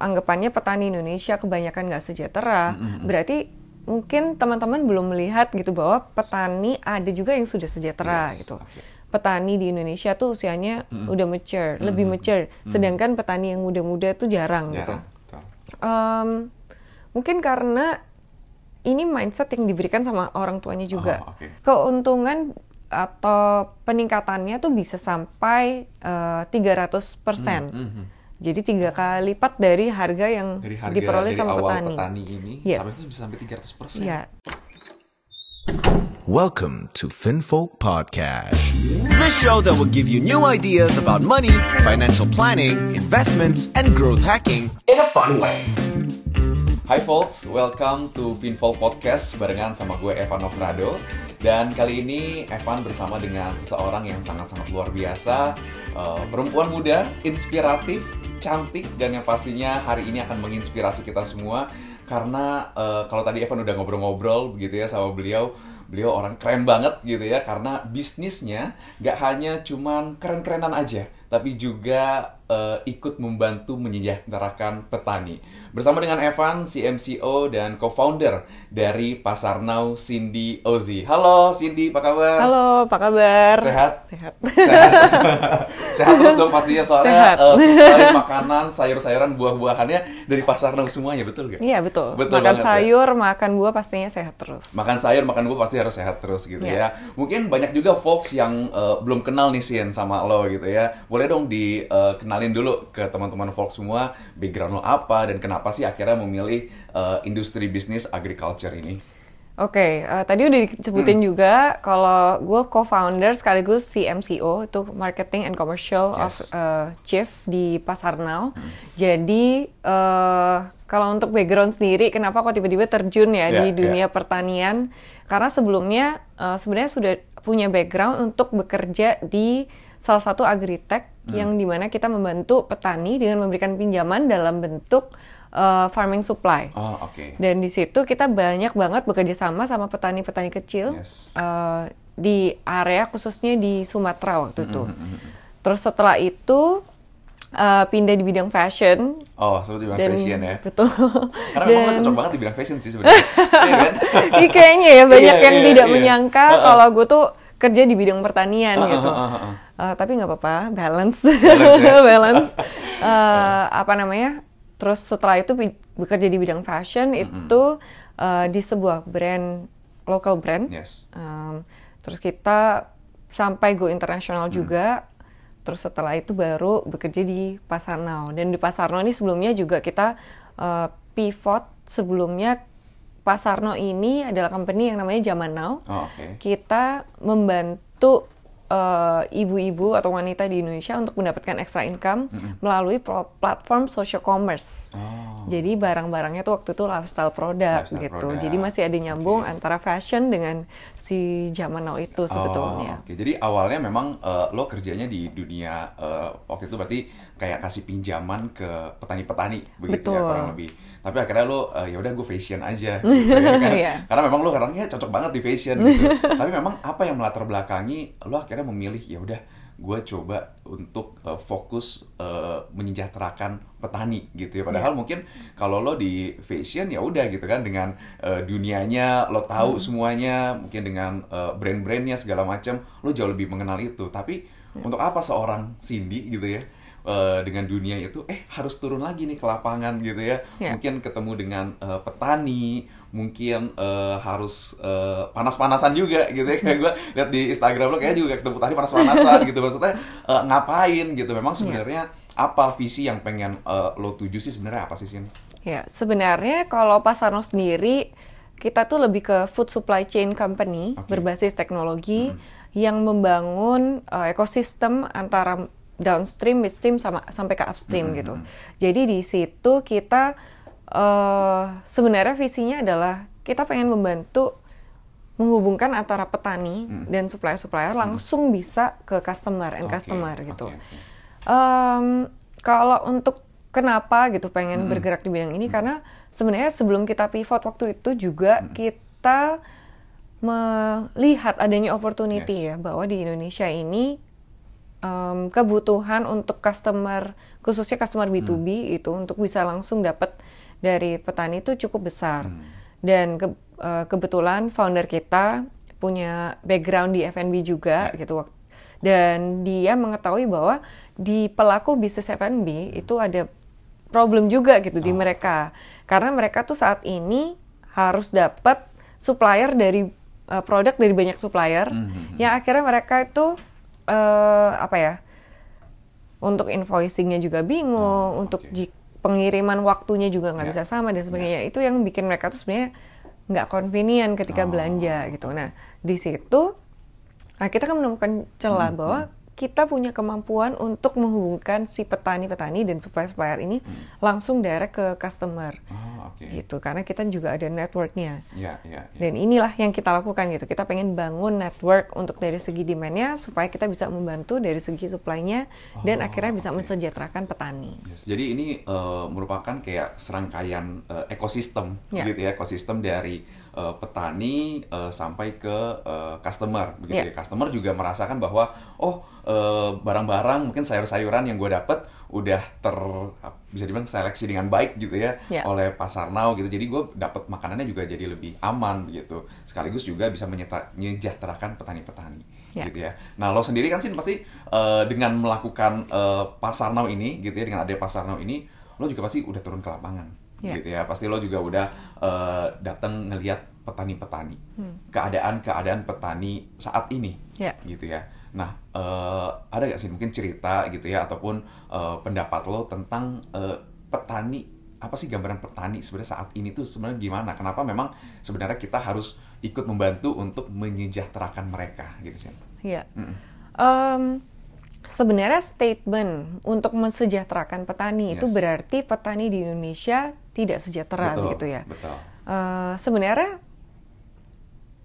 anggapannya petani Indonesia kebanyakan nggak sejahtera, berarti mungkin teman-teman belum melihat gitu bahwa petani ada juga yang sudah sejahtera gitu. Petani di Indonesia tuh usianya udah mature, lebih mature, sedangkan petani yang muda-muda tuh jarang gitu. Mungkin karena ini mindset yang diberikan sama orang tuanya juga. Keuntungan atau peningkatannya tuh bisa sampai 300%. Jadi 3 kali lipat dari harga yang diperoleh sama petani. Petani ini bisa sampai 300%. Yeah. Welcome to Finfolk Podcast, the show that will give you new ideas about money, financial planning, investments, and growth hacking in a fun way. Hi folks, welcome to Finfolk Podcast barengan sama gue Evan Ofrado. Dan kali ini Evan bersama dengan seseorang yang sangat-sangat luar biasa, perempuan muda, inspiratif, cantik, dan yang pastinya hari ini akan menginspirasi kita semua. Karena kalau tadi Evan udah ngobrol-ngobrol begitu ya sama beliau orang keren banget gitu ya, karena bisnisnya gak hanya cuman keren-kerenan aja, tapi juga ikut membantu menyejahterakan petani. Bersama dengan Evan, CMCO dan co-founder dari Pasarnau, Cindy Ozi. Halo Cindy, apa kabar? Halo, apa kabar? Sehat? Sehat terus dong pastinya, soalnya supply makanan, sayur-sayuran, buah-buahannya dari Pasarnau semuanya, betul gak? Iya, betul makan sayur, ya? Makan buah pastinya sehat terus. Makan sayur, makan buah pasti harus sehat terus gitu ya. Mungkin banyak juga folks yang belum kenal nih Sin sama lo gitu ya. Boleh dong dikenalin dulu ke teman-teman folks semua, background lo apa dan kenapa sih akhirnya memilih industri bisnis agriculture ini? Oke, tadi udah disebutin juga kalau gue co-founder sekaligus CMCO, itu Marketing and Commercial of Chief di Pasarnau. Jadi kalau untuk background sendiri, kenapa kok tiba-tiba terjun ya di dunia pertanian? Karena sebelumnya sebenarnya sudah punya background untuk bekerja di salah satu agritech yang dimana kita membantu petani dengan memberikan pinjaman dalam bentuk farming supply. Dan di situ kita banyak banget bekerja sama petani-petani kecil di area khususnya di Sumatera waktu itu. Terus setelah itu pindah di bidang fashion. Seperti bidang fashion ya. Betul. Karena memang lo cocok banget di bidang fashion sih sebenarnya. Iya kan? Kayaknya ya banyak yang tidak menyangka kalau gue tuh kerja di bidang pertanian gitu. Tapi nggak apa-apa, balance. Terus setelah itu bekerja di bidang fashion itu di sebuah brand, local brand. Terus kita sampai go internasional juga. Terus setelah itu baru bekerja di Pasarnau. Dan di Pasarnau ini sebelumnya juga kita pivot. Sebelumnya Pasarnau ini adalah company yang namanya Zaman Now. Kita membantu ibu-ibu atau wanita di Indonesia untuk mendapatkan extra income melalui platform social commerce. Jadi barang-barangnya tuh waktu itu lifestyle product gitu. Jadi masih ada nyambung antara fashion dengan si Zaman Now itu sebetulnya. Jadi awalnya memang lo kerjanya di dunia waktu itu berarti kayak kasih pinjaman ke petani-petani begitu. Betul. Ya kurang lebih. Tapi akhirnya lo ya udah gue fashion aja gitu, ya kan? Karena memang lo orangnya cocok banget di fashion gitu. Tapi memang apa yang melatar belakangi lo akhirnya memilih ya udah gue coba untuk fokus menyejahterakan petani gitu ya. Padahal mungkin kalau lo di fashion ya udah gitu kan, dengan dunianya lo tahu semuanya, mungkin dengan brand-brandnya segala macam lo jauh lebih mengenal itu. Tapi untuk apa seorang Cindy gitu ya dengan dunia itu harus turun lagi nih ke lapangan gitu ya. Mungkin ketemu dengan petani, mungkin harus panas-panasan juga gitu ya. Kayak gue lihat di Instagram lo kayaknya juga ketemu petani panas-panasan gitu. Maksudnya ngapain gitu. Memang sebenarnya apa visi yang pengen lo tuju sih sebenarnya apa sih Sin? Ya, sebenarnya kalau Pasarnau sendiri kita tuh lebih ke food supply chain company berbasis teknologi yang membangun ekosistem antara downstream, midstream, sampai ke upstream gitu. Jadi di situ kita sebenarnya visinya adalah kita pengen membantu menghubungkan antara petani dan supplier-supplier langsung bisa ke customer, end customer gitu. Kalau untuk kenapa gitu pengen bergerak di bidang ini, karena sebenarnya sebelum kita pivot waktu itu juga kita melihat adanya opportunity ya, bahwa di Indonesia ini kebutuhan untuk customer khususnya customer B2B itu untuk bisa langsung dapat dari petani itu cukup besar. Dan kebetulan founder kita punya background di F&B juga gitu. Dan dia mengetahui bahwa di pelaku bisnis F&B itu ada problem juga gitu di mereka. Karena mereka tuh saat ini harus dapat supplier dari produk dari banyak supplier yang akhirnya mereka itu untuk invoicingnya juga bingung, untuk pengiriman waktunya juga nggak bisa sama dan sebagainya. Itu yang bikin mereka tuh sebenarnya nggak convenient ketika belanja gitu. Nah di situ kita kan menemukan celah bahwa kita punya kemampuan untuk menghubungkan si petani-petani dan supplier-supplier ini langsung direct ke customer, gitu. Karena kita juga ada networknya. Dan inilah yang kita lakukan gitu. Kita pengen bangun network untuk dari segi demand-nya supaya kita bisa membantu dari segi supply-nya dan akhirnya bisa mensejahterakan petani. Jadi ini merupakan kayak serangkaian ekosistem, gitu ya, ekosistem dari petani sampai ke customer, begitu ya. Customer juga merasakan bahwa barang-barang mungkin sayur-sayuran yang gue dapet udah bisa dibilang seleksi dengan baik gitu ya oleh Pasarnau gitu. Jadi gue dapet makanannya juga jadi lebih aman begitu. Sekaligus juga bisa menyejahterakan petani-petani gitu ya. Nah lo sendiri kan sih pasti dengan melakukan Pasarnau ini gitu ya, dengan ada Pasarnau ini lo juga pasti udah turun ke lapangan. Gitu ya, pasti lo juga udah datang ngelihat petani-petani, keadaan petani saat ini, gitu ya. Nah, ada gak sih mungkin cerita gitu ya, ataupun pendapat lo tentang petani, apa sih gambaran petani sebenarnya saat ini tuh sebenarnya gimana? Kenapa memang sebenarnya kita harus ikut membantu untuk menyejahterakan mereka, gitu sih? Iya. Sebenarnya statement untuk mensejahterakan petani itu berarti petani di Indonesia tidak sejahtera, gitu ya. Sebenarnya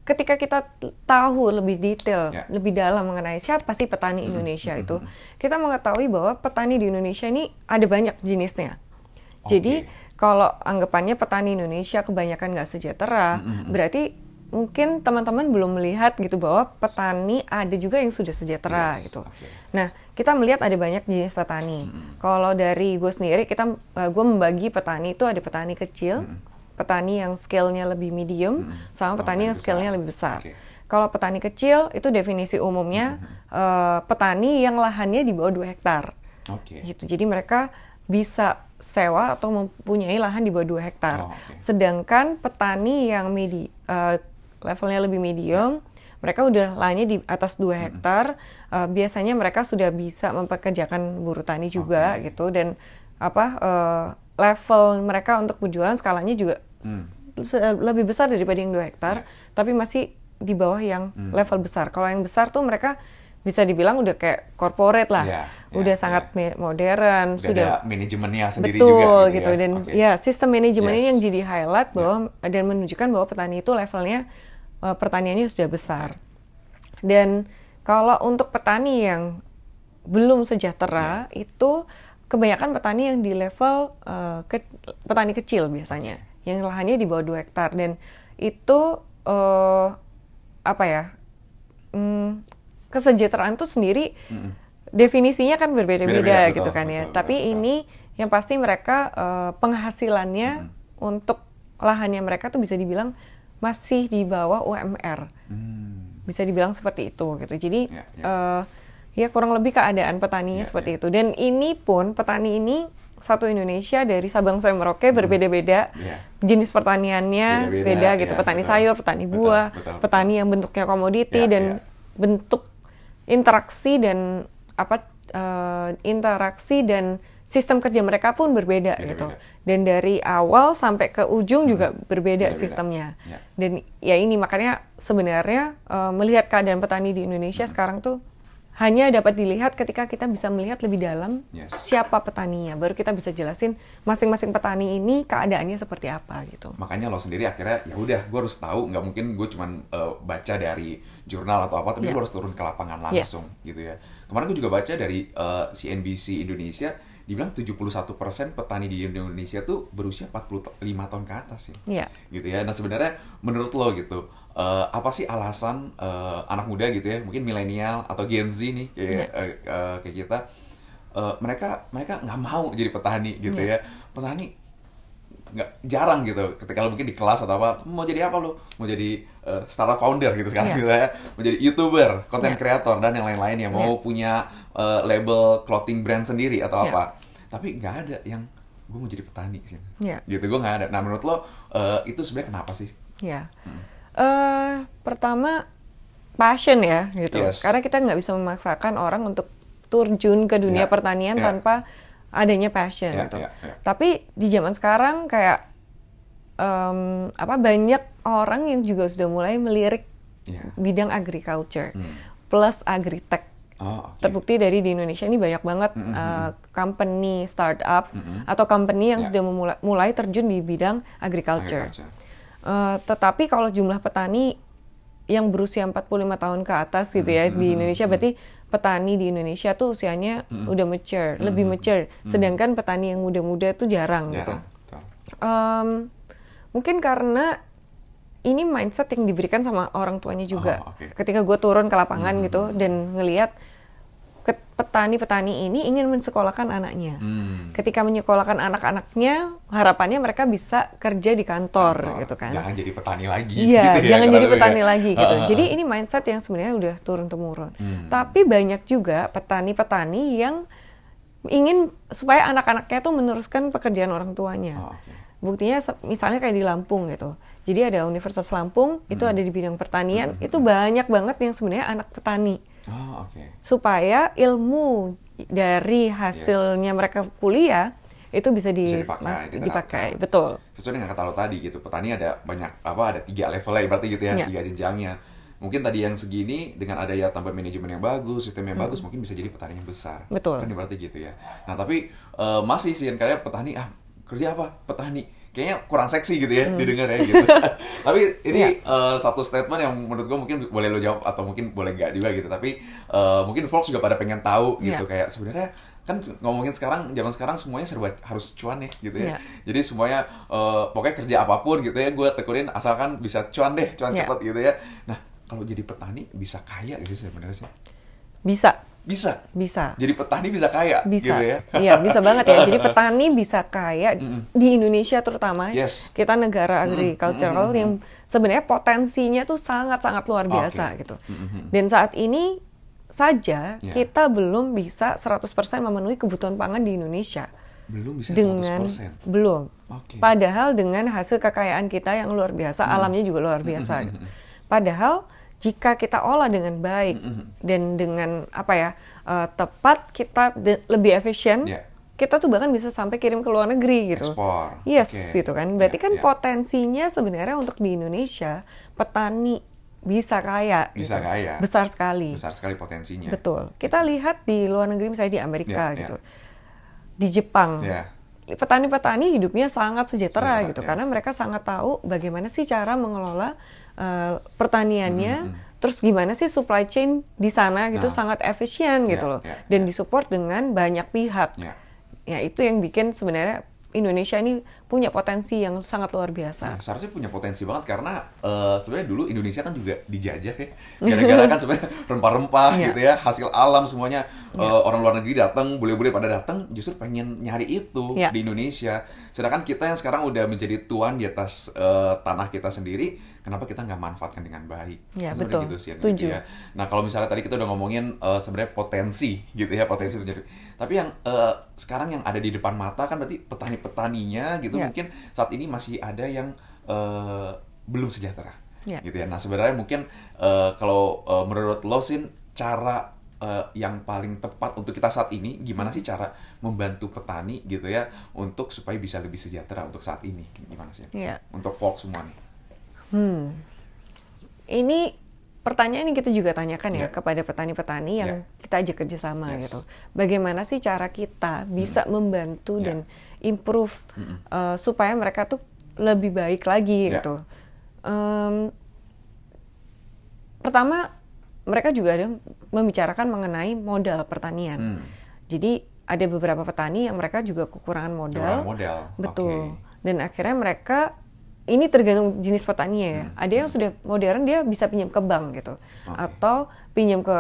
ketika kita tahu lebih detail, lebih dalam mengenai siapa sih petani Indonesia itu, kita mengetahui bahwa petani di Indonesia ini ada banyak jenisnya. Jadi kalau anggapannya petani Indonesia kebanyakan nggak sejahtera, berarti mungkin teman-teman belum melihat gitu bahwa petani ada juga yang sudah sejahtera gitu. Nah, kita melihat ada banyak jenis petani. Kalau dari gue sendiri, gue membagi petani itu ada petani kecil, petani yang scale-nya lebih medium, sama petani yang scale-nya lebih besar. Kalau petani kecil itu definisi umumnya petani yang lahannya di bawah 2 hektar. Gitu. Jadi mereka bisa sewa atau mempunyai lahan di bawah 2 hektar. Sedangkan petani yang levelnya lebih medium, mereka udah lahannya di atas 2 hektar, biasanya mereka sudah bisa mempekerjakan buruh tani juga gitu, dan level mereka untuk penjualan skalanya juga lebih besar daripada yang 2 hektar, tapi masih di bawah yang level besar. Kalau yang besar tuh mereka bisa dibilang udah kayak corporate lah, udah sangat modern, sudah ada manajemennya sendiri betul, juga gitu. Dan sistem manajemennya yang jadi highlight bahwa dan menunjukkan bahwa petani itu levelnya pertaniannya sudah besar. Dan kalau untuk petani yang belum sejahtera itu kebanyakan petani yang di level petani kecil biasanya, yang lahannya di bawah 2 hektar, dan itu kesejahteraan itu sendiri definisinya kan berbeda-beda gitu kan ya. Tapi ini yang pasti mereka penghasilannya untuk lahannya mereka tuh bisa dibilang masih di bawah UMR. Bisa dibilang seperti itu gitu. Jadi kurang lebih keadaan petaninya seperti itu. Dan ini pun petani ini satu Indonesia dari Sabang sampai Merauke berbeda-beda. Jenis pertaniannya beda gitu. Petani sayur, petani buah, petani yang bentuknya komoditi, dan bentuk interaksi dan interaksi dan sistem kerja mereka pun berbeda gitu. Dan dari awal sampai ke ujung juga berbeda sistemnya. Dan ya ini makanya sebenarnya melihat keadaan petani di Indonesia sekarang tuh hanya dapat dilihat ketika kita bisa melihat lebih dalam siapa petaninya. Baru kita bisa jelasin masing-masing petani ini keadaannya seperti apa gitu. Makanya lo sendiri akhirnya ya udah gue harus tahu, nggak mungkin gue cuma baca dari jurnal atau apa, tapi gue harus turun ke lapangan langsung gitu ya. Kemarin gue juga baca dari CNBC Indonesia, dibilang 71% petani di Indonesia tuh berusia 45 tahun ke atas ya. Gitu ya. Nah sebenarnya menurut lo gitu, apa sih alasan anak muda gitu ya, mungkin milenial atau Gen Z nih kayak kita, mereka nggak mau jadi petani gitu ya. Petani nggak jarang gitu. Ketika lo mungkin di kelas atau apa, mau jadi apa lo? Mau jadi startup founder gitu sekarang gitu ya. Mau jadi YouTuber, content creator dan yang lain-lain ya. Mau punya label clothing brand sendiri atau apa. Tapi nggak ada yang gue mau jadi petani sih. Gitu gue nggak ada. Nah menurut lo itu sebenarnya kenapa sih? Pertama passion ya gitu. Karena kita nggak bisa memaksakan orang untuk terjun ke dunia pertanian tanpa adanya passion gitu. Tapi di zaman sekarang kayak banyak orang yang juga sudah mulai melirik bidang agriculture plus agritech. Terbukti dari di Indonesia ini banyak banget company startup atau company yang sudah mulai terjun di bidang agriculture. Tetapi kalau jumlah petani yang berusia 45 tahun ke atas gitu ya di Indonesia, berarti petani di Indonesia tuh usianya udah mature, lebih mature. Sedangkan petani yang muda-muda tuh jarang gitu. Mungkin karena ini mindset yang diberikan sama orang tuanya juga. Ketika gue turun ke lapangan gitu dan ngelihat petani-petani ini ingin mensekolahkan anaknya. Ketika menyekolahkan anak-anaknya, harapannya mereka bisa kerja di kantor gitu kan. Jangan jadi petani lagi. Iya, gitu jangan jadi petani lagi gitu. Jadi ini mindset yang sebenarnya udah turun-temurun. Tapi banyak juga petani-petani yang ingin supaya anak-anaknya tuh meneruskan pekerjaan orang tuanya. Buktinya misalnya kayak di Lampung gitu. Jadi ada Universitas Lampung, itu ada di bidang pertanian, itu banyak banget yang sebenarnya anak petani. Supaya ilmu dari hasilnya mereka kuliah itu bisa dipakai. Betul. Sesuai dengan kata lo tadi gitu, petani ada banyak ada 3 levelnya berarti gitu ya, 3 jenjangnya. Mungkin tadi yang segini dengan ada ya tambah manajemen yang bagus, sistem yang bagus, mungkin bisa jadi petani yang besar. Betul. Kan berarti gitu ya. Nah tapi masih sih kayak petani kerja apa? Petani. Kayaknya kurang seksi gitu ya didengar ya gitu. Tapi ini satu statement yang menurut gue mungkin boleh lo jawab atau mungkin boleh nggak juga gitu. Tapi mungkin folks juga pada pengen tahu gitu kayak sebenarnya kan ngomongin zaman sekarang semuanya serba harus cuan ya gitu ya. Jadi semuanya pokoknya kerja apapun gitu ya gue tekunin asalkan bisa cuan cepat gitu ya. Nah kalau jadi petani bisa kaya gitu sebenarnya sih? Bisa. Jadi petani bisa kaya gitu ya. Iya, bisa banget ya. Jadi petani bisa kaya di Indonesia terutama. Kita negara agricultural yang sebenarnya potensinya tuh sangat-sangat luar biasa gitu. Dan saat ini saja kita belum bisa 100% memenuhi kebutuhan pangan di Indonesia. Belum bisa 100%? Belum. Padahal dengan hasil kekayaan kita yang luar biasa, alamnya juga luar biasa gitu. Padahal jika kita olah dengan baik dan dengan tepat, kita lebih efisien, kita tuh bahkan bisa sampai kirim ke luar negeri gitu. Ekspor. Gitu kan. Berarti kan potensinya sebenarnya untuk di Indonesia petani bisa kaya. Bisa kaya. Besar sekali. Besar sekali potensinya. Betul. Kita lihat di luar negeri misalnya di Amerika gitu. Di Jepang. Petani-petani hidupnya sangat sejahtera gitu karena mereka sangat tahu bagaimana sih cara mengelola pertaniannya, terus gimana sih supply chain di sana gitu sangat efisien gitu loh, dan disupport dengan banyak pihak. Ya itu yang bikin sebenarnya Indonesia ini punya potensi yang sangat luar biasa. Seharusnya punya potensi banget karena sebenarnya dulu Indonesia kan juga dijajah ya. Gara-gara kan sebenarnya rempah-rempah gitu ya, hasil alam semuanya. Orang luar negeri datang, bule-bule pada datang justru pengen nyari itu di Indonesia. Sedangkan kita yang sekarang udah menjadi tuan di atas tanah kita sendiri, kenapa kita nggak manfaatkan dengan baik? Betul, gitu sih, setuju. Gitu ya. Nah kalau misalnya tadi kita udah ngomongin sebenarnya potensi gitu ya, potensi terjadi. Tapi yang sekarang yang ada di depan mata kan berarti petani-petaninya gitu mungkin saat ini masih ada yang belum sejahtera gitu ya. Nah sebenarnya mungkin kalau menurut lo Sin, cara yang paling tepat untuk kita saat ini gimana sih cara membantu petani gitu ya untuk supaya bisa lebih sejahtera untuk saat ini, gimana sih untuk folks semua nih? Ini pertanyaan yang kita juga tanyakan kepada petani-petani yang kita ajak kerjasama gitu. Bagaimana sih cara kita bisa membantu dan improve supaya mereka tuh lebih baik lagi gitu. Pertama, mereka juga ada membicarakan mengenai modal pertanian. Jadi ada beberapa petani yang mereka juga kekurangan modal. Betul. Dan akhirnya mereka, ini tergantung jenis petaninya ya. Ada yang sudah modern, dia bisa pinjam ke bank gitu. Atau pinjam ke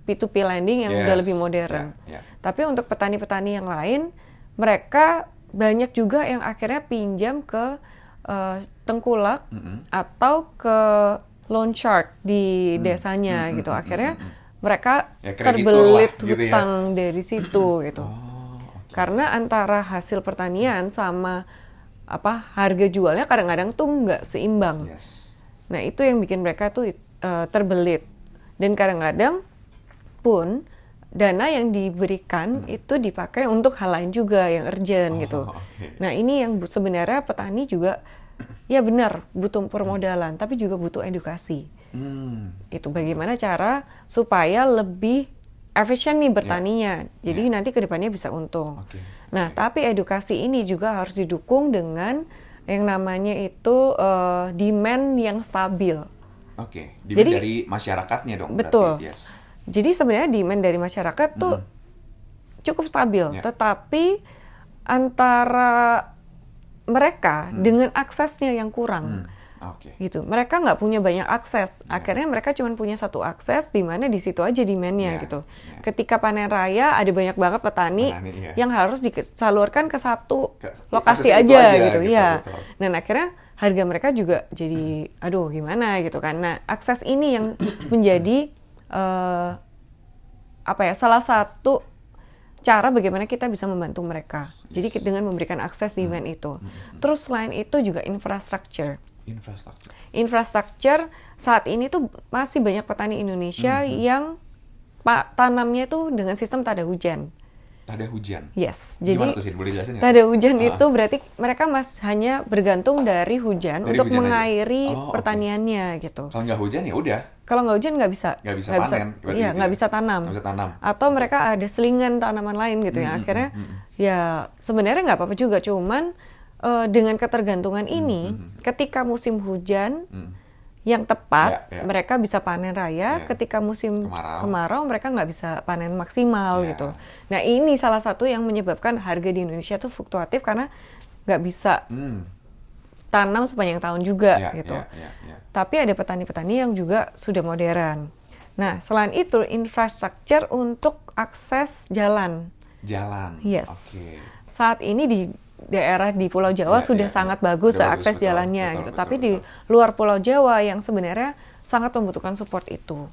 P2P lending yang udah lebih modern. Tapi untuk petani-petani yang lain, mereka banyak juga yang akhirnya pinjam ke tengkulak atau ke loan shark di desanya gitu. Akhirnya mereka terbelit hutang dari situ gitu. Karena antara hasil pertanian sama harga jualnya kadang-kadang tuh nggak seimbang. Nah itu yang bikin mereka tuh terbelit. Dan kadang-kadang pun dana yang diberikan itu dipakai untuk hal lain juga yang urgent gitu. Nah ini yang sebenarnya petani juga ya benar butuh permodalan, tapi juga butuh edukasi. Itu bagaimana cara supaya lebih efisien nih bertaninya. Jadi nanti kedepannya bisa untung. Nah tapi edukasi ini juga harus didukung dengan yang namanya itu demand yang stabil. Demand dari masyarakatnya dong. Betul. Berarti, Jadi sebenarnya demand dari masyarakat tuh cukup stabil, tetapi antara mereka dengan aksesnya yang kurang, gitu. Mereka nggak punya banyak akses. Akhirnya mereka cuma punya satu akses, di mana di situ aja demand-nya gitu. Ketika panen raya ada banyak banget petani yang harus disalurkan ke satu lokasi aja gitu. Ya. Dan akhirnya harga mereka juga jadi, aduh gimana gitu kan. Nah akses ini yang menjadi salah satu cara bagaimana kita bisa membantu mereka. Jadi dengan memberikan akses demand itu. Terus selain itu juga infrastruktur. Infrastruktur saat ini tuh masih banyak petani Indonesia yang tanamnya tuh dengan sistem tada hujan. Tada hujan? Yes. Gimana tuh sih? Boleh jelasin ya? Tada hujan itu berarti mereka hanya bergantung dari hujan untuk mengairi pertaniannya gitu. Kalau nggak hujan ya udah. Kalau nggak hujan nggak bisa panen. Iya, nggak bisa tanam. Atau mereka ada selingan tanaman lain gitu ya. Akhirnya ya sebenarnya nggak apa-apa juga. Cuman dengan ketergantungan ini, ketika musim hujan yang tepat, mereka bisa panen raya. Ketika musim kemarau mereka nggak bisa panen maksimal gitu. Nah ini salah satu yang menyebabkan harga di Indonesia tuh fluktuatif karena nggak bisa tanam sepanjang tahun juga gitu. Tapi ada petani-petani yang juga sudah modern. Nah selain itu infrastruktur untuk akses jalan. Yes. Saat ini di daerah di Pulau Jawa sudah sangat bagus akses jalannya gitu. Tapi di luar Pulau Jawa yang sebenarnya sangat membutuhkan support itu.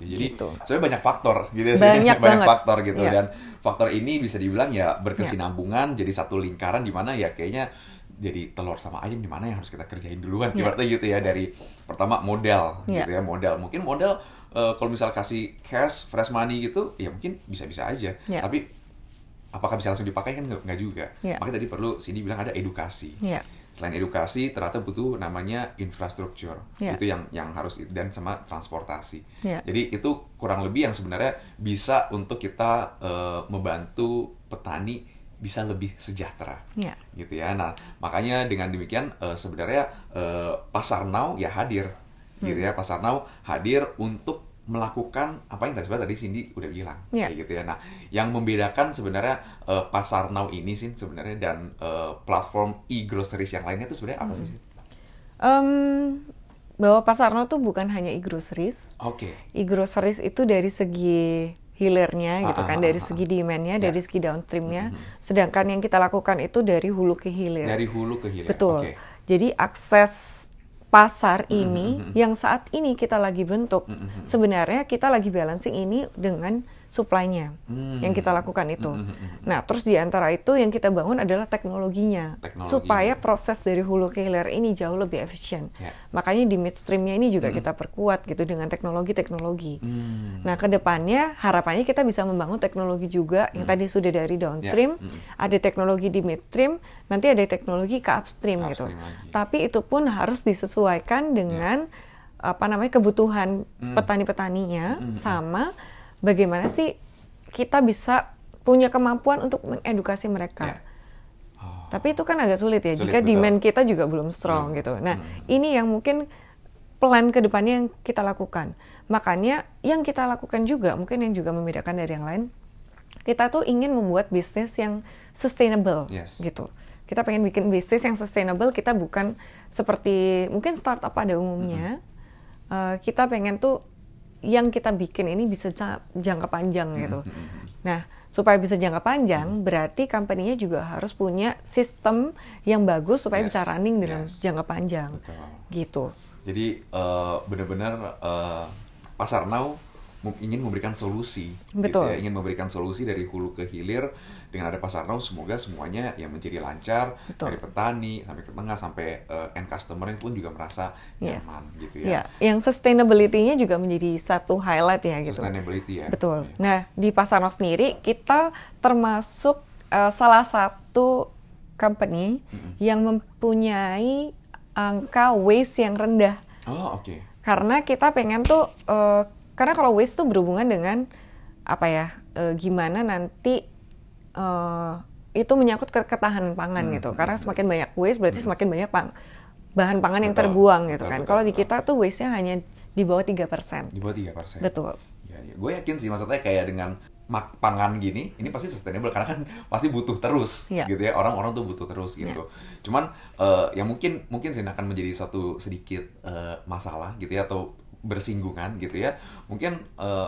Jadi sebenarnya banyak faktor gitu ya. Banyak faktor gitu dan faktor ini bisa dibilang ya berkesinambungan jadi satu lingkaran di mana ya kayaknya jadi telur sama ayam di mana yang harus kita kerjain duluan ibaratnya gitu ya. Dari pertama modal gitu ya, mungkin modal kalau misal kasih cash fresh money gitu ya mungkin bisa-bisa aja. Tapi apakah bisa langsung dipakai kan nggak juga. Makanya tadi perlu Cindy bilang ada edukasi. Selain edukasi ternyata butuh namanya infrastruktur. Itu yang harus, dan sama transportasi. Jadi itu kurang lebih yang sebenarnya bisa untuk kita membantu petani bisa lebih sejahtera, gitu ya. Nah makanya dengan demikian sebenarnya Pasar Now ya hadir, gitu ya. Pasar Now hadir untuk melakukan apa yang tadi Cindy udah bilang, kayak gitu ya. Nah yang membedakan sebenarnya Pasar Now ini sih sebenarnya dan platform e-groceries yang lainnya itu sebenarnya apa sih? Bahwa Pasar Now tuh bukan hanya e-groceries. E-groceries itu dari segi hilirnya gitu kan, dari segi demand-nya, dari segi downstream-nya. Sedangkan yang kita lakukan itu dari hulu ke hilir. Betul. Jadi akses pasar ini yang saat ini kita lagi bentuk, sebenarnya kita lagi balancing ini dengan supply-nya yang kita lakukan itu. Nah, terus di antara itu yang kita bangun adalah teknologinya. Supaya proses dari hulu ke hilir ini jauh lebih efisien. Makanya di midstream-nya ini juga kita perkuat gitu dengan teknologi-teknologi. Nah, ke depannya harapannya kita bisa membangun teknologi juga yang tadi sudah dari downstream, ada teknologi di midstream, nanti ada teknologi ke upstream gitu. Tapi itu pun harus disesuaikan dengan kebutuhan petani-petaninya sama bagaimana sih kita bisa punya kemampuan untuk mengedukasi mereka. Tapi itu kan agak sulit ya, jika demand kita juga belum strong gitu. Nah, ini yang mungkin plan ke depannya yang kita lakukan. Makanya yang kita lakukan juga, mungkin yang juga membedakan dari yang lain, kita tuh ingin membuat bisnis yang sustainable gitu. Kita pengen bikin bisnis yang sustainable, kita bukan seperti mungkin startup pada umumnya. Kita pengen tuh yang kita bikin ini bisa jangka panjang gitu. Nah, supaya bisa jangka panjang, berarti company-nya juga harus punya sistem yang bagus supaya bisa running dengan jangka panjang. Betul. Gitu. Jadi benar-benar Pasar Now ingin memberikan solusi. Betul. Gitu ya, ingin memberikan solusi dari hulu ke hilir. Dengan ada Pasar Now, semoga semuanya yang menjadi lancar. Betul. Dari petani sampai ke tengah sampai end customer pun juga merasa nyaman gitu ya. Yang sustainability-nya juga menjadi satu highlight ya gitu. Sustainability ya. Betul. Ya. Nah, di Pasar Now sendiri kita termasuk salah satu company yang mempunyai angka waste yang rendah. Oh, oke. Karena kita pengen tuh karena kalau waste tuh berhubungan dengan apa ya? Gimana nanti itu menyangkut ketahanan pangan gitu. Karena semakin banyak waste berarti semakin banyak bahan pangan yang terbuang gitu kan. Kalau di kita tuh waste-nya hanya di bawah 3%. Di bawah 3%. Betul. Ya. Gue yakin sih, maksudnya kayak dengan pangan gini, ini pasti sustainable karena kan pasti butuh terus gitu ya. Orang-orang tuh butuh terus gitu. Cuman yang mungkin sih akan menjadi satu sedikit masalah gitu ya, atau bersinggungan gitu ya. Mungkin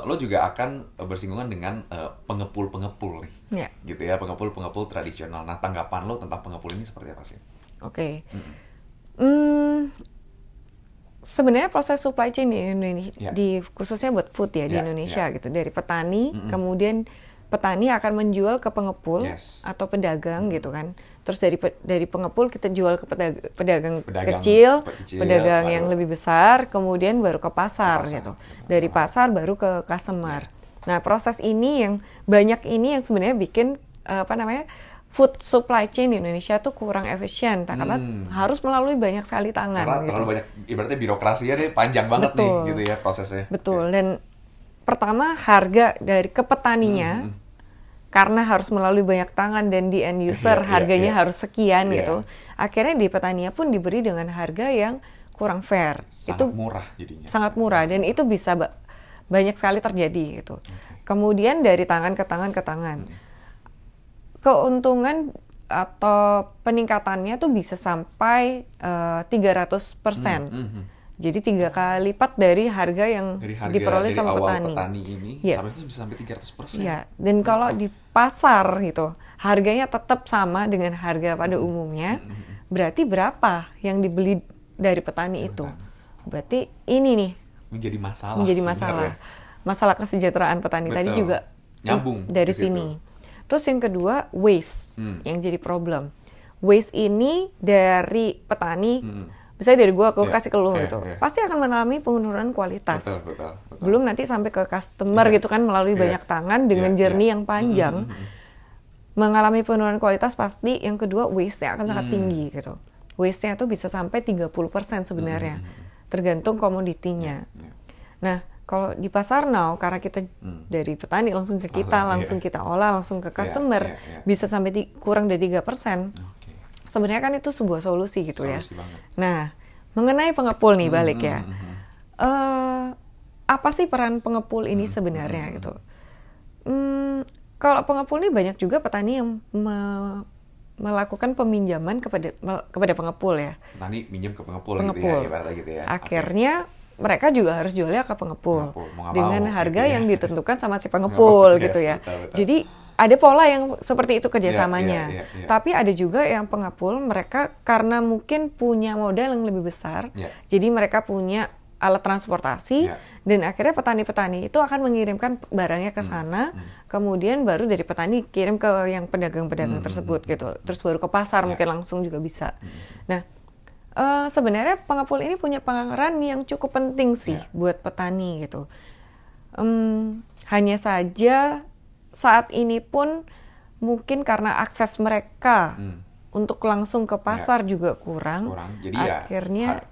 lo juga akan bersinggungan dengan pengepul-pengepul nih. Gitu ya, pengepul-pengepul tradisional. Nah, tanggapan lo tentang pengepul ini seperti apa sih? Oke. Sebenarnya proses supply chain di Indonesia, khususnya buat food ya di Indonesia gitu, dari petani, kemudian petani akan menjual ke pengepul atau pedagang gitu kan. Terus dari pengepul kita jual ke pedagang kecil, pedagang yang lebih besar, kemudian baru ke pasar gitu. Dari pasar baru ke customer. Nah, proses ini yang banyak ini yang sebenarnya bikin food supply chain di Indonesia tuh kurang efisien karena harus melalui banyak sekali tangan. Karena terlalu banyak, ibaratnya birokrasinya deh panjang banget nih gitu ya prosesnya. Betul. Dan pertama harga dari ke petaninya karena harus melalui banyak tangan dan di end user harganya harus sekian gitu. Akhirnya di petaninya pun diberi dengan harga yang kurang fair. Sangat murah jadinya. Sangat murah dan itu bisa banyak sekali terjadi gitu. Kemudian dari tangan ke tangan ke tangan. Keuntungan atau peningkatannya tuh bisa sampai 300%. Jadi 3 kali lipat dari harga yang diperoleh sama petani. Petani ini bisa sampai 300%. Iya, dan kalau di pasar gitu, harganya tetap sama dengan harga pada umumnya. Berarti berapa yang dibeli dari petani itu? Berarti ini nih menjadi masalah. Masalah kesejahteraan petani tadi juga nyambung dari sini. Terus yang kedua, waste yang jadi problem. Waste ini dari petani, misalnya dari aku kasih ke lu gitu, pasti akan mengalami penurunan kualitas. Betul. Belum nanti sampai ke customer gitu kan, melalui banyak tangan dengan journey yang panjang. Mengalami penurunan kualitas pasti. Yang kedua, waste-nya akan sangat tinggi gitu. Waste-nya tuh bisa sampai 30% sebenarnya, tergantung komoditinya. Nah, kalau di Pasar Now, karena kita dari petani langsung ke kita, langsung kita olah, langsung ke customer, bisa sampai kurang dari 3%. Sebenarnya kan itu sebuah solusi gitu ya. Banget. Nah, mengenai pengepul nih balik ya. Apa sih peran pengepul ini sebenarnya gitu? Kalau pengepul ini banyak juga petani yang melakukan peminjaman kepada pengepul ya. Petani minjem ke pengepul. Gitu ya, ibaratnya gitu ya. Akhirnya mereka juga harus jualnya ke pengepul dengan harga yang ditentukan sama si pengepul gitu ya. Betul. Jadi ada pola yang seperti itu kerjasamanya. Tapi ada juga yang pengepul mereka karena mungkin punya modal yang lebih besar, jadi mereka punya alat transportasi dan akhirnya petani-petani itu akan mengirimkan barangnya ke sana, kemudian baru dari petani kirim ke yang pedagang-pedagang tersebut gitu. Terus baru ke pasar mungkin langsung juga bisa. Nah, sebenarnya pengepul ini punya peran yang cukup penting sih buat petani gitu. Hanya saja saat ini pun mungkin karena akses mereka untuk langsung ke pasar juga kurang. Jadi akhirnya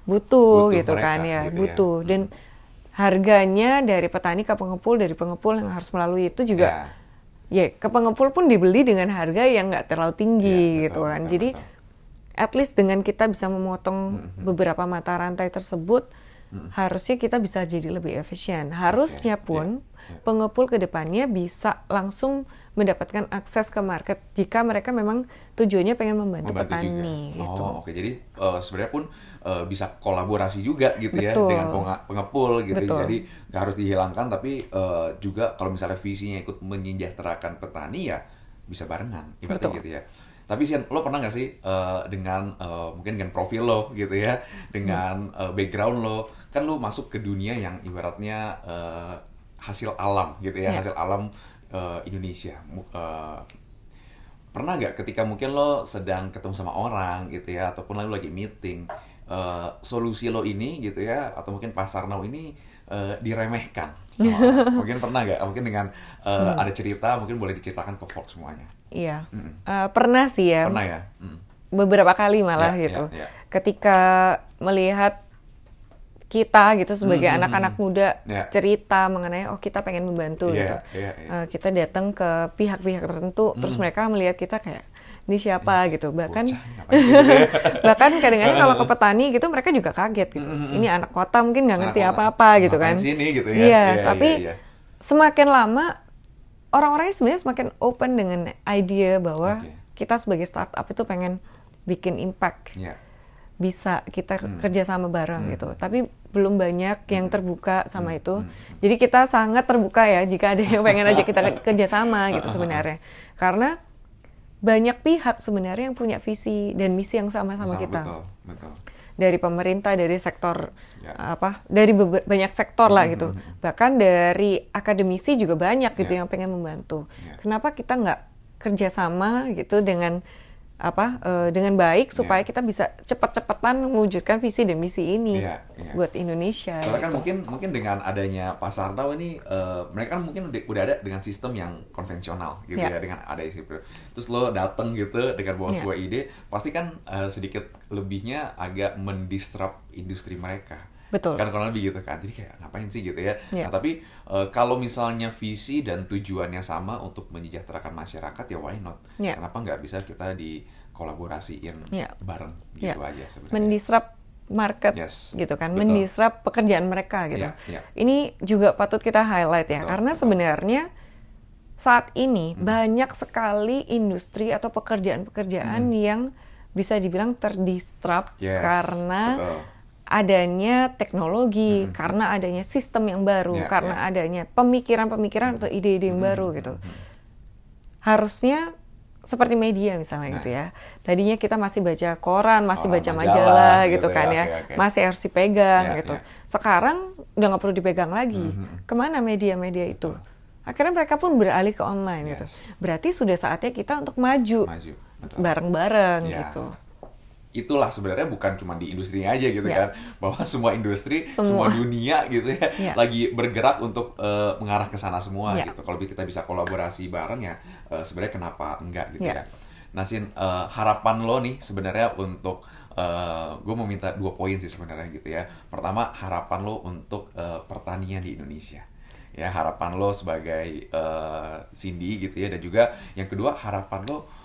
butuh gitu mereka, kan ya, gitu butuh. Dan harganya dari petani ke pengepul, dari pengepul yang harus melalui itu juga ke pengepul pun dibeli dengan harga yang nggak terlalu tinggi gitu kan. Jadi at least dengan kita bisa memotong beberapa mata rantai tersebut, harusnya kita bisa jadi lebih efisien. Harusnya pun pengepul ke depannya bisa langsung mendapatkan akses ke market jika mereka memang tujuannya pengen membantu petani juga. gitu. Oke. Jadi sebenarnya pun bisa kolaborasi juga gitu ya dengan pengepul gitu. Jadi nggak harus dihilangkan, tapi juga kalau misalnya visinya ikut menyejahterakan petani ya bisa barengan ibaratnya gitu ya. Tapi Sian, lo pernah nggak sih dengan mungkin dengan profil lo gitu ya, dengan background lo, kan lo masuk ke dunia yang ibaratnya hasil alam gitu ya, hasil alam Indonesia. Pernah nggak ketika mungkin lo sedang ketemu sama orang gitu ya, ataupun lo lagi meeting, solusi lo ini gitu ya, atau mungkin pasar now ini diremehkan sama orang? Mungkin pernah nggak? Mungkin dengan ada cerita, mungkin boleh diceritakan ke Fox semuanya. Iya, pernah sih ya. Pernah ya? Beberapa kali malah gitu. Ketika melihat kita gitu sebagai anak-anak muda cerita mengenai kita pengen membantu gitu. Kita datang ke pihak-pihak tertentu, terus mereka melihat kita kayak ini siapa gitu. Bahkan kadang-kadang kalau ke petani gitu mereka juga kaget gitu. Ini anak kota mungkin nggak ngerti apa-apa gitu kan. Sini, gitu ya. Iya, tapi semakin lama orang-orangnya sebenarnya semakin open dengan ide bahwa kita sebagai startup itu pengen bikin impact. Bisa kita kerjasama bareng gitu. Tapi belum banyak yang terbuka sama itu. Jadi kita sangat terbuka ya jika ada yang pengen aja kita kerjasama gitu sebenarnya. Karena banyak pihak sebenarnya yang punya visi dan misi yang sama kita. Betul. Dari pemerintah, dari sektor dari banyak sektor lah gitu. Bahkan dari akademisi juga banyak gitu yang pengen membantu. Kenapa kita nggak kerjasama gitu dengan dengan baik supaya kita bisa cepat-cepatan mewujudkan visi dan misi ini buat Indonesia. Soalnya gitu. kan mungkin dengan adanya pasar now ini mereka kan mungkin udah ada dengan sistem yang konvensional gitu ya, dengan ada isi. Terus lo dateng gitu dengan bawa sebuah ide, pasti kan sedikit lebihnya agak mendisrupt industri mereka. Betul. Kan kurang lebih gitu kan. Jadi kayak ngapain sih gitu ya. Nah, tapi kalau misalnya visi dan tujuannya sama untuk menyejahterakan masyarakat ya why not? Kenapa nggak bisa kita dikolaborasiin bareng gitu aja sebenarnya. Mendisrupt market gitu kan. Mendisrupt pekerjaan mereka gitu. Ini juga patut kita highlight ya. Karena sebenarnya saat ini banyak sekali industri atau pekerjaan-pekerjaan yang bisa dibilang terdisrupt karena adanya teknologi, karena adanya sistem yang baru, karena adanya pemikiran-pemikiran atau ide-ide yang baru gitu. Harusnya seperti media misalnya gitu ya. Tadinya kita masih baca koran, masih baca majalah gitu kan ya. Masih harus dipegang gitu. Sekarang udah nggak perlu dipegang lagi. Kemana media-media itu? Akhirnya mereka pun beralih ke online gitu. Berarti sudah saatnya kita untuk maju bareng-bareng gitu. Itulah sebenarnya bukan cuma di industri aja gitu kan, bahwa semua industri, semua dunia gitu ya lagi bergerak untuk mengarah ke sana semua gitu. Kalau kita bisa kolaborasi bareng ya sebenarnya kenapa enggak gitu ya. Nah Sin, harapan lo nih sebenarnya untuk gue mau minta 2 poin sih sebenarnya gitu ya. Pertama, harapan lo untuk pertanian di Indonesia. Ya, harapan lo sebagai Cindy gitu ya, dan juga yang kedua harapan lo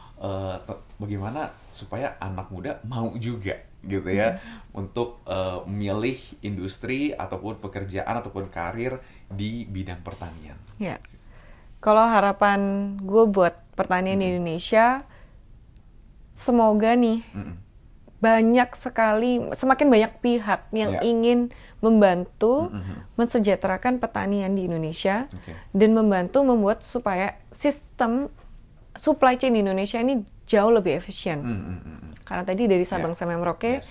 bagaimana supaya anak muda mau juga gitu ya untuk memilih industri ataupun pekerjaan ataupun karir di bidang pertanian. Ya, kalau harapan gue buat pertanian di Indonesia, semoga nih banyak sekali, semakin banyak pihak yang ingin membantu mensejahterakan pertanian di Indonesia dan membantu membuat supaya sistem supply chain di Indonesia ini jauh lebih efisien. Karena tadi dari Sabang sampai Merauke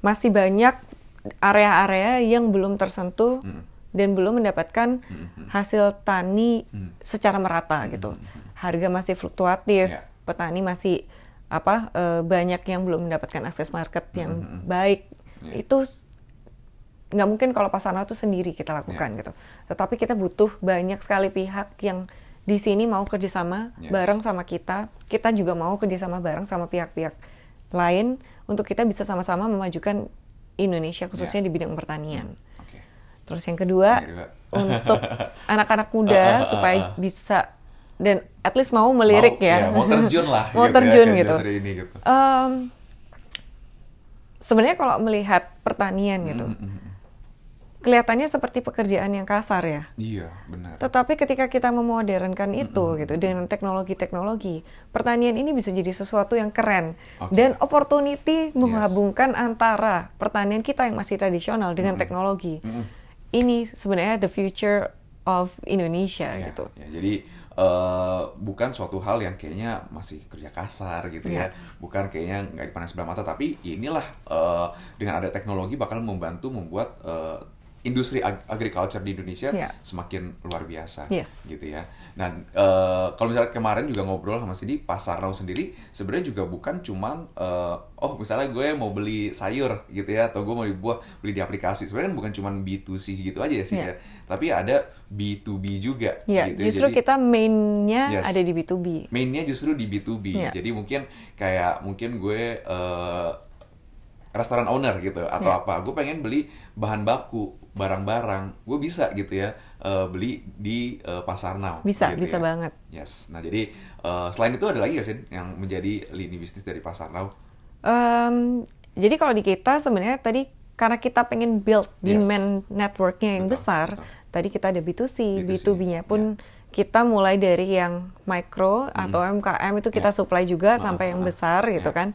masih banyak area-area yang belum tersentuh dan belum mendapatkan hasil tani secara merata gitu. Harga masih fluktuatif, petani masih banyak yang belum mendapatkan akses market yang baik. Itu nggak mungkin kalau pasarnya itu sendiri kita lakukan gitu. Tetapi kita butuh banyak sekali pihak yang di sini mau kerjasama bareng sama kita juga mau kerjasama bareng sama pihak-pihak lain untuk kita bisa sama-sama memajukan Indonesia khususnya di bidang pertanian. Terus yang kedua untuk anak-anak muda supaya bisa dan at least mau melirik mau terjun lah, mau terjun gitu. Ini, gitu. Sebenarnya kalau melihat pertanian gitu, kelihatannya seperti pekerjaan yang kasar ya. Iya, benar. Tetapi ketika kita memodernkan itu gitu dengan teknologi-teknologi, pertanian ini bisa jadi sesuatu yang keren dan opportunity menggabungkan antara pertanian kita yang masih tradisional dengan teknologi. Ini sebenarnya the future of Indonesia gitu. Ya, jadi bukan suatu hal yang kayaknya masih kerja kasar gitu ya, bukan kayaknya nggak dipandang sebelah mata, tapi inilah dengan ada teknologi bakal membantu membuat industri agriculture di Indonesia semakin luar biasa, gitu ya. Dan kalau misalnya kemarin juga ngobrol sama Cindy, Pasarnau sendiri sebenarnya juga bukan cuman misalnya gue mau beli sayur gitu ya, atau gue mau beli di aplikasi. Sebenarnya kan bukan cuman B2C gitu aja ya sih ya, tapi ada B2B juga. Gitu. Justru jadi, kita mainnya ada di B2B. Mainnya justru di B2B. Jadi mungkin gue restoran owner gitu atau apa, gue pengen beli bahan baku, barang-barang, gue bisa gitu ya beli di Pasarnau. Bisa gitu banget. Yes. Nah jadi selain itu ada lagi nggak sih yang menjadi lini bisnis dari Pasarnau? Jadi kalau di kita sebenarnya tadi karena kita pengen build demand networknya yang besar, tadi kita ada B2C, B2B-nya pun kita mulai dari yang micro atau MKM itu kita supply juga sampai yang besar gitu kan.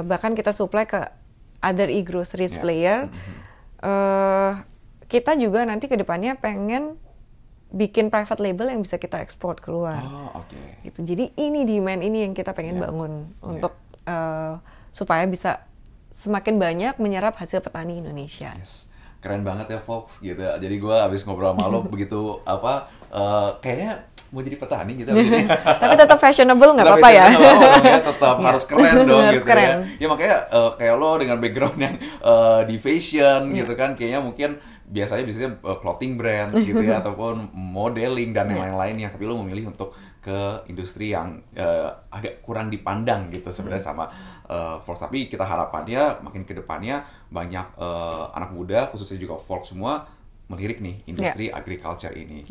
Bahkan kita supply ke other e-groceries player. Kita juga nanti ke depannya pengen bikin private label yang bisa kita ekspor keluar. Gitu. Jadi ini demand ini yang kita pengen bangun untuk supaya bisa semakin banyak menyerap hasil petani Indonesia. Keren banget ya Fox gitu. Jadi gue abis ngobrol sama lo begitu kayaknya mau jadi petani gitu. Tapi tetap fashionable nggak apa-apa ya. Tetap harus keren dong gitu keren. Ya makanya kayak lo dengan background yang di fashion gitu kan, kayaknya mungkin biasanya clothing brand gitu ya, ataupun modeling dan yang lain-lainnya. Tapi lo memilih untuk ke industri yang agak kurang dipandang gitu sebenarnya sama Fox. Tapi kita harapannya makin ke depannya banyak anak muda, khususnya juga Fox semua melirik nih industri agriculture ini.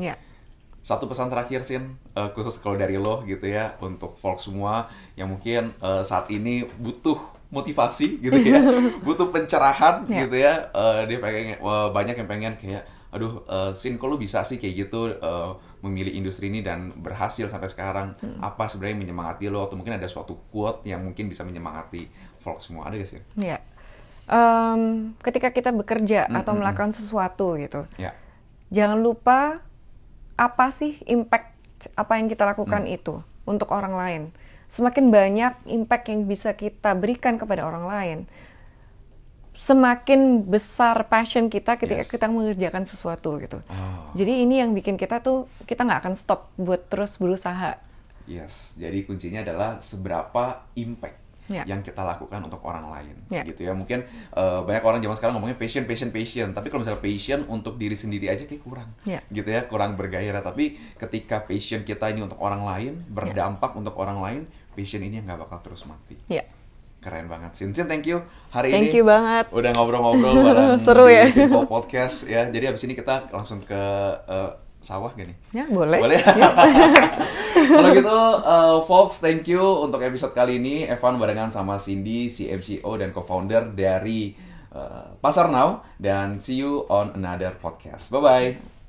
Satu pesan terakhir Sin, khusus kalau dari lo gitu ya untuk Fox semua yang mungkin saat ini butuh motivasi gitu ya, butuh pencerahan gitu ya, dia pengen banyak yang pengen kayak aduh Sin kok lo bisa sih kayak gitu memilih industri ini dan berhasil sampai sekarang, apa sebenarnya yang menyemangati lo, atau mungkin ada suatu quote yang mungkin bisa menyemangati Fox semua, ada gak sih? Ketika kita bekerja atau melakukan sesuatu gitu, jangan lupa apa sih impact apa yang kita lakukan itu untuk orang lain. Semakin banyak impact yang bisa kita berikan kepada orang lain, semakin besar passion kita ketika kita mengerjakan sesuatu gitu. Jadi ini yang bikin kita nggak akan stop buat terus berusaha. Jadi kuncinya adalah seberapa impact yang kita lakukan untuk orang lain, gitu ya. Mungkin banyak orang zaman sekarang ngomongnya passion, tapi kalau misalnya passion untuk diri sendiri aja kayak kurang, gitu ya, kurang bergairah. Tapi ketika passion kita ini untuk orang lain, berdampak untuk orang lain, passion ini nggak bakal terus mati. Keren banget, Sin, thank you hari ini. Thank you banget. Udah ngobrol-ngobrol bareng seru ya. Podcast ya. Jadi abis ini kita langsung ke sawah gak nih? Ya, boleh. Kalau gitu, folks, thank you untuk episode kali ini. Evan barengan sama Cindy, CMCO dan co-founder dari Pasarnau. Dan see you on another podcast. Bye-bye.